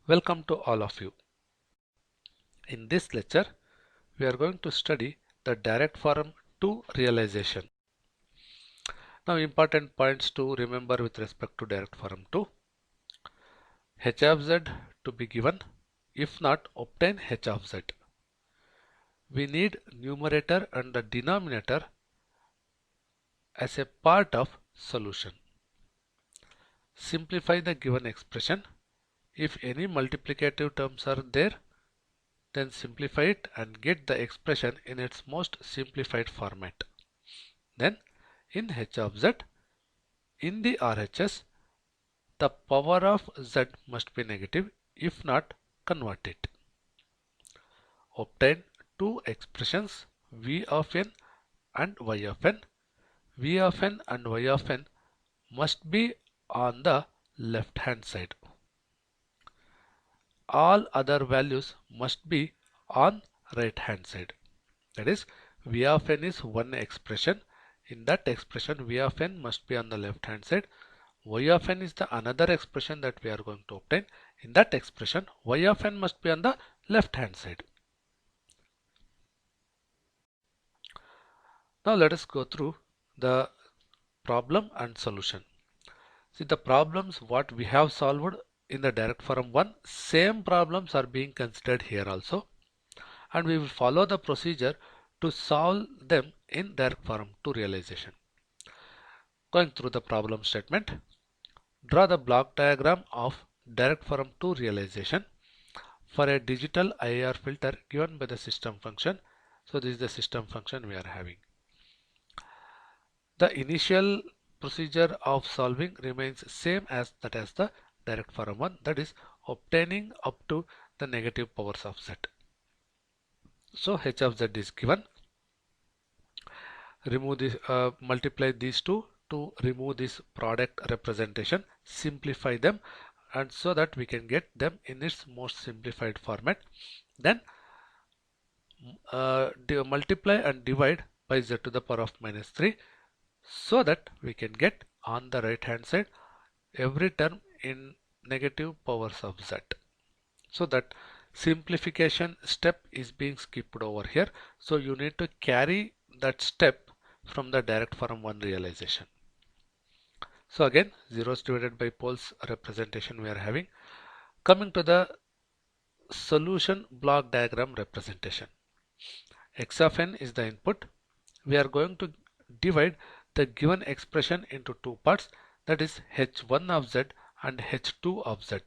Welcome to all of you. In this lecture, we are going to study the direct form 2 realization. Now important points to remember with respect to direct form 2. H of z to be given, if not obtain h of z. We need numerator and the denominator as a part of solution. Simplify the given expression. If any multiplicative terms are there, then simplify it and get the expression in its most simplified format. Then in h of z, in the RHS, the power of z must be negative, if not convert it. Obtain two expressions v of n and y of n. V of n and y of n must be on the left hand side. All other values must be on right hand side. That is, v of n is one expression. In that expression, v of n must be on the left hand side. Y of n is the another expression that we are going to obtain. In that expression, y of n must be on the left hand side. Now let us go through the problem and solution. See, the problems what we have solved in the direct form 1, same problems are being considered here also, and we will follow the procedure to solve them in direct form 2 realization. Going through the problem statement, draw the block diagram of direct form 2 realization for a digital IIR filter given by the system function. So this is the system function we are having. The initial procedure of solving remains same as that as the direct form 1, that is obtaining up to the negative powers of z. So h of z is given. Remove this, multiply these two to remove this product representation, simplify them, and so that we can get them in its most simplified format. Then multiply and divide by z to the power of minus 3, so that we can get on the right hand side every term in negative powers of z. So that simplification step is being skipped over here. So you need to carry that step from the direct form 1 realization. So again, zeros divided by poles representation we are having. Coming to the solution block diagram representation. X of n is the input. We are going to divide the given expression into two parts, that is h1 of z and h2 of z.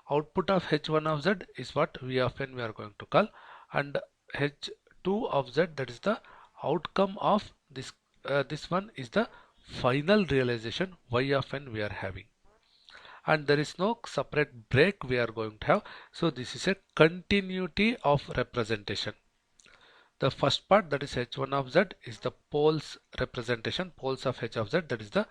Output of h1 of z is what v of n we are going to call, and h2 of z, that is the outcome of this. This one is the final realization y of n we are having, and there is no separate break we are going to have. So this is a continuity of representation. The first part, that is h1 of z, is the poles representation, poles of h of z, that is the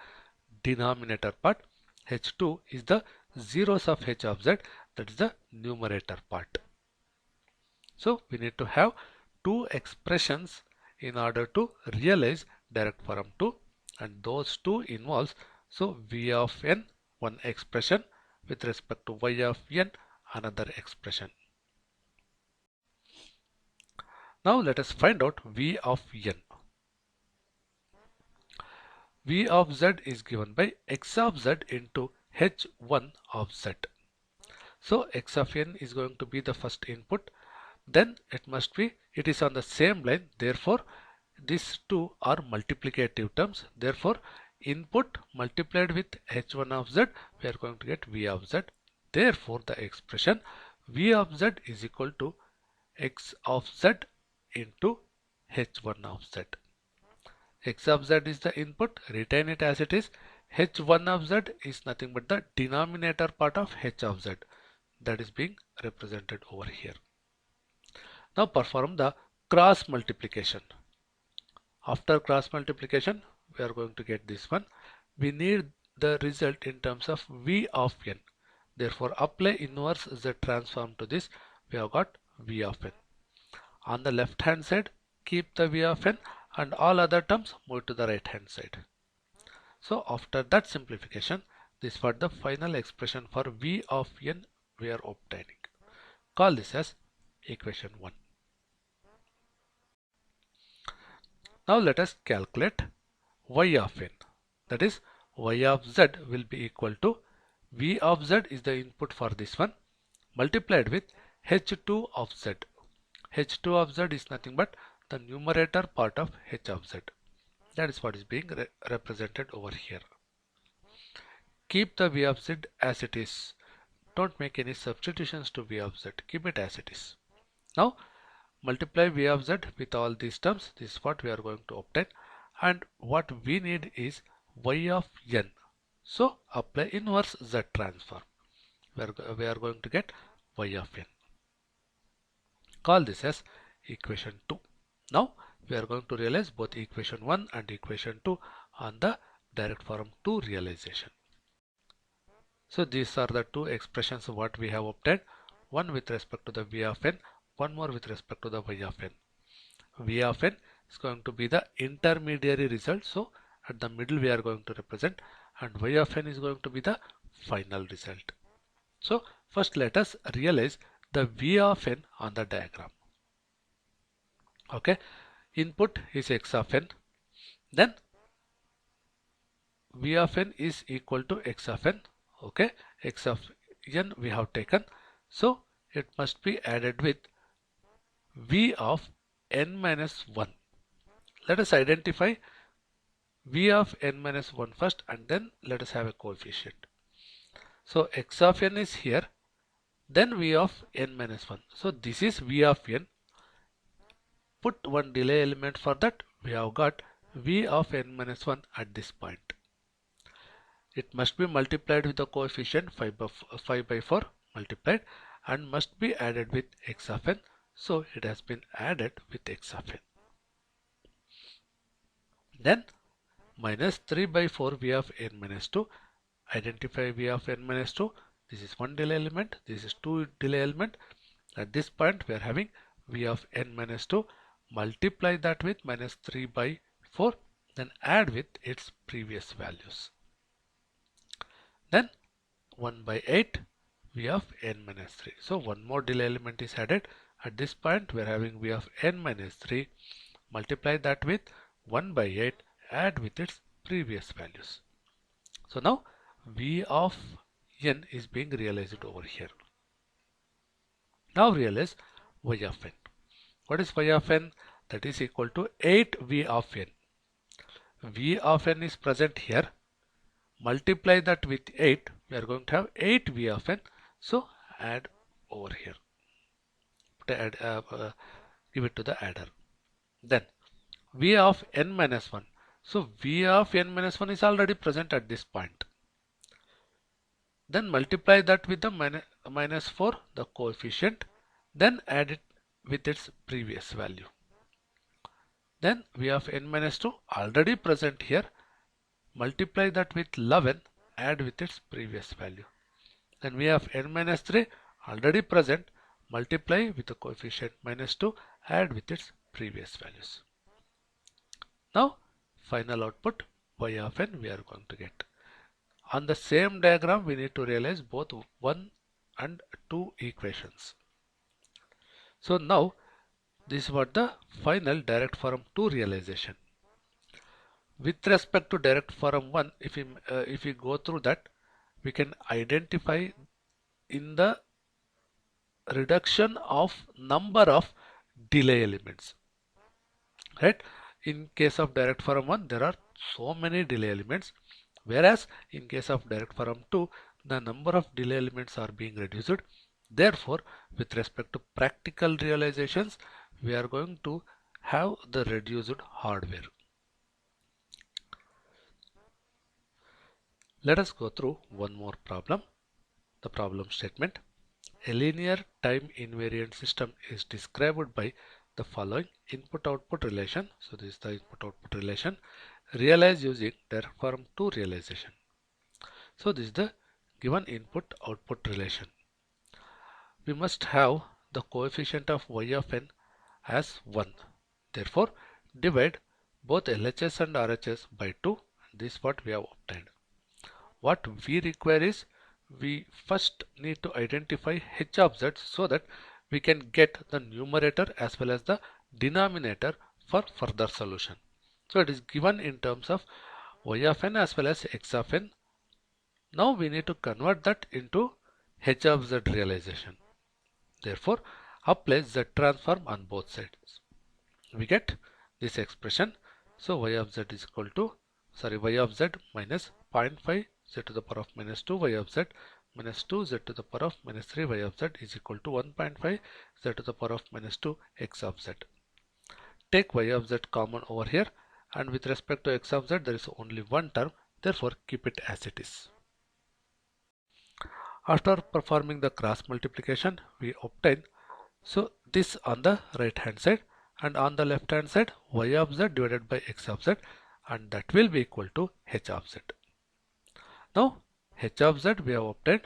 denominator part. h2 is the zeros of h of z, that is the numerator part. So we need to have two expressions in order to realize direct form 2, and those two involves, so v of n one expression, with respect to y of n another expression. Now let us find out v of n. V of z is given by x of z into h1 of z. So x of n is going to be the first input, then it is on the same line, therefore these two are multiplicative terms, therefore input multiplied with h1 of z, we are going to get v of z. Therefore the expression v of z is equal to x of z into h1 of z. X of z is the input, retain it as it is. h1 of z is nothing but the denominator part of h of z, that is being represented over here. Now perform the cross multiplication. After cross multiplication, we are going to get this one. We need the result in terms of v of n. Therefore apply inverse z transform to this. We have got v of n. On the left hand side, keep the v of n, and all other terms move to the right hand side. So after that simplification, this was the final expression for v of n we are obtaining. Call this as equation 1. Now let us calculate y of n. That is, y of z will be equal to v of z is the input for this one multiplied with h2 of z. h2 of z is nothing but the numerator part of h of z. That is what is being represented over here. Keep the v of z as it is. Don't make any substitutions to v of z. Keep it as it is. Now multiply v of z with all these terms. This is what we are going to obtain, and what we need is y of n. So apply inverse z transform. We are going to get y of n. Call this as equation 2. Now we are going to realize both equation 1 and equation 2 on the direct form 2 realization. So these are the two expressions what we have obtained, one with respect to the v of n, one more with respect to the y of n. V of n is going to be the intermediary result, so at the middle we are going to represent, and y of n is going to be the final result. So first let us realize the v of n on the diagram. Okay, input is x of n, then v of n is equal to x of n. Okay, x of n we have taken, so it must be added with v of n minus 1. Let us identify v of n minus 1 first, and then let us have a coefficient. So x of n is here, then v of n minus 1. So this is v of n. Put one delay element for that. We have got v of n minus 1 at this point. It must be multiplied with the coefficient 5 by 4 multiplied, and must be added with x of n. So it has been added with x of n. Then minus 3 by 4 v of n minus 2. Identify v of n minus 2. This is one delay element. This is two delay element. At this point we are having v of n minus 2. Multiply that with minus 3 by 4. Then add with its previous values. Then 1 by 8 v of n minus 3. So one more delay element is added. At this point we are having v of n minus 3. Multiply that with 1 by 8, add with its previous values. So now v of n is being realized over here. Now realize y of n. What is y of n? That is equal to 8 v of n. V of n is present here. Multiply that with 8, we are going to have 8 v of n. So add over here. Give it to the adder. Then v of n minus 1. So v of n minus 1 is already present at this point. Then multiply that with the minus 4, the coefficient. Then add it with its previous value. Then v of n minus 2 already present here. Multiply that with 11, add with its previous value. Then v of n minus 3 already present. Multiply with the coefficient minus 2, add with its previous values. Now final output y of n we are going to get. On the same diagram we need to realize both 1 and 2 equations. So now this was the final direct form 2 realization. With respect to direct form 1, if we go through that, we can identify in the reduction of number of delay elements. Right? In case of direct form 1, there are so many delay elements, whereas in case of direct form 2, the number of delay elements are being reduced. Therefore, with respect to practical realizations, we are going to have the reduced hardware. Let us go through one more problem. The problem statement. A linear time invariant system is described by the following input-output relation. So this is the input-output relation. Realize using direct form 2 realization. So this is the given input-output relation. We must have the coefficient of y of n as 1. Therefore, divide both LHS and RHS by 2. This is what we have obtained. What we require is we first need to identify h of z so that we can get the numerator as well as the denominator for further solution. So it is given in terms of y of n as well as x of n. Now we need to convert that into h of z realization. Therefore, apply z transform on both sides. We get this expression. So y of z is equal to, y of z minus 0.5 z to the power of minus 2 y of z minus 2 z to the power of minus 3 y of z is equal to 1.5 z to the power of minus 2 x of z. Take y of z common over here, and with respect to x of z there is only one term, therefore keep it as it is. After performing the cross multiplication, we obtain this on the right hand side, and on the left hand side y of z divided by x of z, and that will be equal to h of z. Now h of z we have obtained.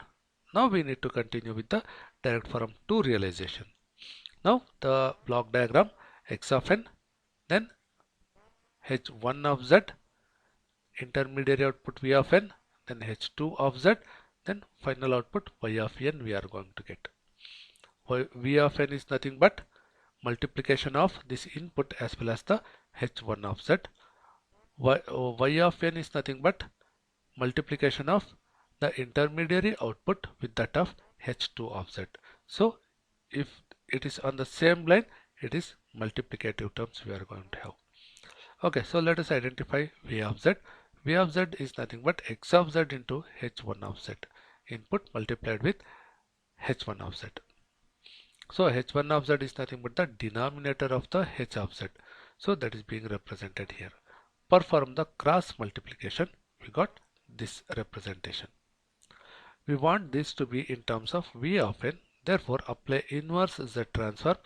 Now we need to continue with the direct form 2 realization. Now the block diagram, x of n, then h1 of z, intermediary output v of n, then h2 of z, then final output y of n we are going to get. V of n is nothing but multiplication of this input as well as the h1 of z. Y of n is nothing but multiplication of the intermediary output with that of h2 of z. So if it is on the same line, it is multiplicative terms we are going to have. Okay, so let us identify v of z. V of z is nothing but x of z into h1 of z, input multiplied with h1 of z. So h1 of z is nothing but the denominator of the h of z. So that is being represented here. Perform the cross multiplication, we got this representation. We want this to be in terms of v of n, therefore apply inverse z transform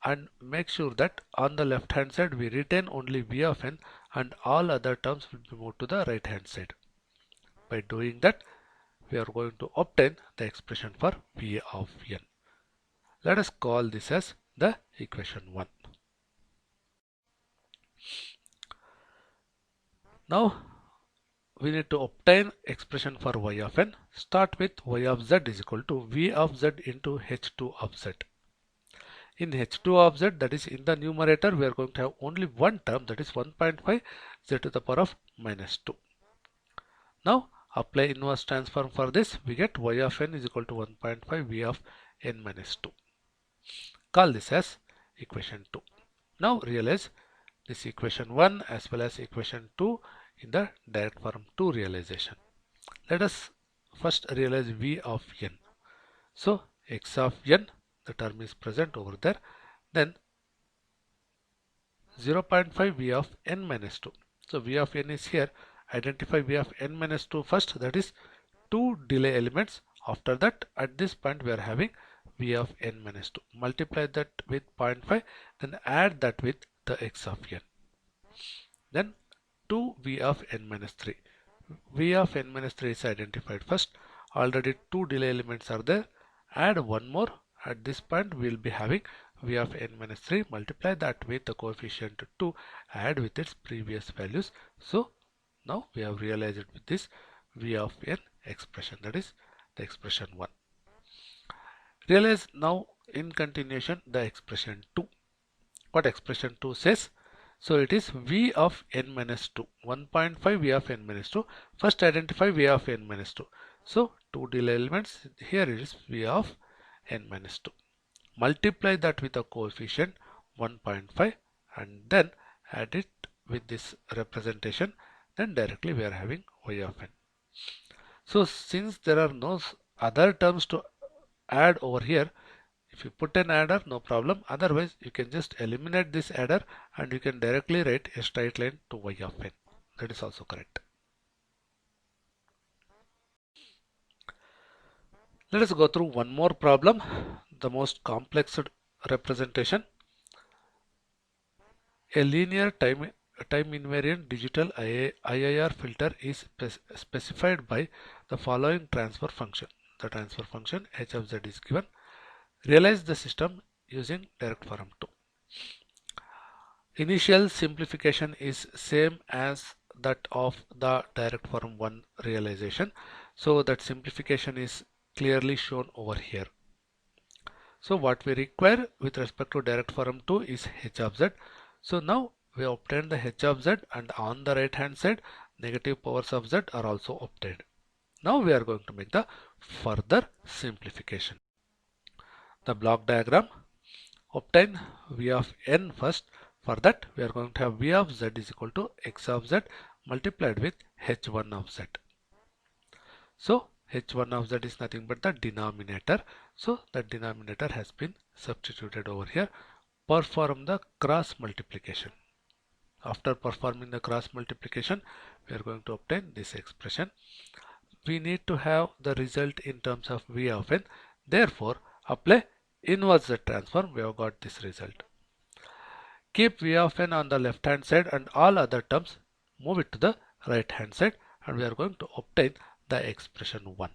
and make sure that on the left hand side we retain only v of n and all other terms will be moved to the right hand side. By doing that, we are going to obtain the expression for v of n. Let us call this as the equation 1. Now we need to obtain expression for y of n. Start with y of z is equal to v of z into h2 of z. In h2 of z, that is in the numerator, we are going to have only one term, that is 1.5 z to the power of minus 2. Now apply inverse transform for this, we get y of n is equal to 1.5 v of n minus 2. Call this as equation 2. Now realize this equation 1 as well as equation 2 in the direct form 2 realization. Let us first realize v of n. So x of n, the term is present over there, then 0.5 v of n minus 2. So v of n is here. Identify v of n minus 2 first, that is 2 delay elements. After that, at this point we are having v of n minus 2. Multiply that with 0.5, then add that with the x of n. Then 2 v of n minus 3. V of n minus 3 is identified first. Already 2 delay elements are there. Add one more. At this point we will be having v of n minus 3. Multiply that with the coefficient 2. Add with its previous values. So now we have realized it with this v of n expression, that is the expression 1. Realize now in continuation the expression 2. What expression 2 says? So it is v of n minus 2, 1.5 v of n minus 2. First identify v of n minus 2. So 2 delay elements, here it is v of n minus 2. Multiply that with a coefficient 1.5 and then add it with this representation, then directly we are having y of n. So since there are no other terms to add over here, if you put an adder, no problem. Otherwise, you can just eliminate this adder and you can directly write a straight line to y of n. That is also correct. Let us go through one more problem, the most complex representation. A linear time invariant digital IIR filter is specified by the following transfer function. The transfer function h of z is given. Realize the system using direct form 2. Initial simplification is same as that of the direct form 1 realization. So that simplification is clearly shown over here. So what we require with respect to direct form 2 is h of z. So now we obtained the h of z, and on the right hand side negative powers of z are also obtained. Now we are going to make the further simplification. The block diagram, obtain v of n first. For that we are going to have v of z is equal to x of z multiplied with h1 of z. So h1 of z is nothing but the denominator. So the denominator has been substituted over here. Perform the cross multiplication. After performing the cross multiplication, we are going to obtain this expression. We need to have the result in terms of v of n. Therefore, apply inverse z transform. We have got this result. Keep v of n on the left hand side and all other terms move it to the right hand side, and we are going to obtain the expression 1.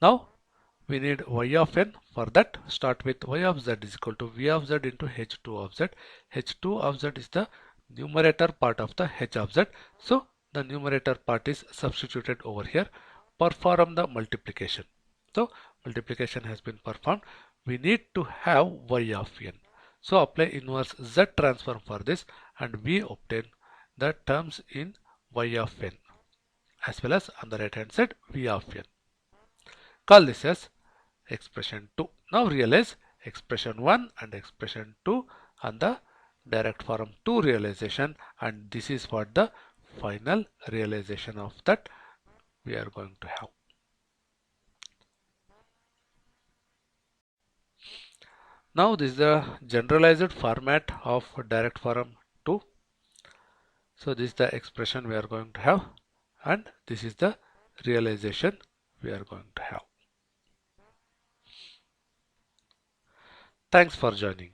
Now we need y of n. For that, start with y of z is equal to v of z into h2 of z. h2 of z is the numerator part of the h of z. So the numerator part is substituted over here. Perform the multiplication. So multiplication has been performed. We need to have y of n. So apply inverse z transform for this, and we obtain the terms in y of n as well as on the right hand side v of n. Call this as expression 2. Now realize expression 1 and expression 2 on the direct form 2 realization, and this is what the final realization of that we are going to have. Now this is the generalized format of direct form 2. So this is the expression we are going to have, and this is the realization we are going to have. Thanks for joining.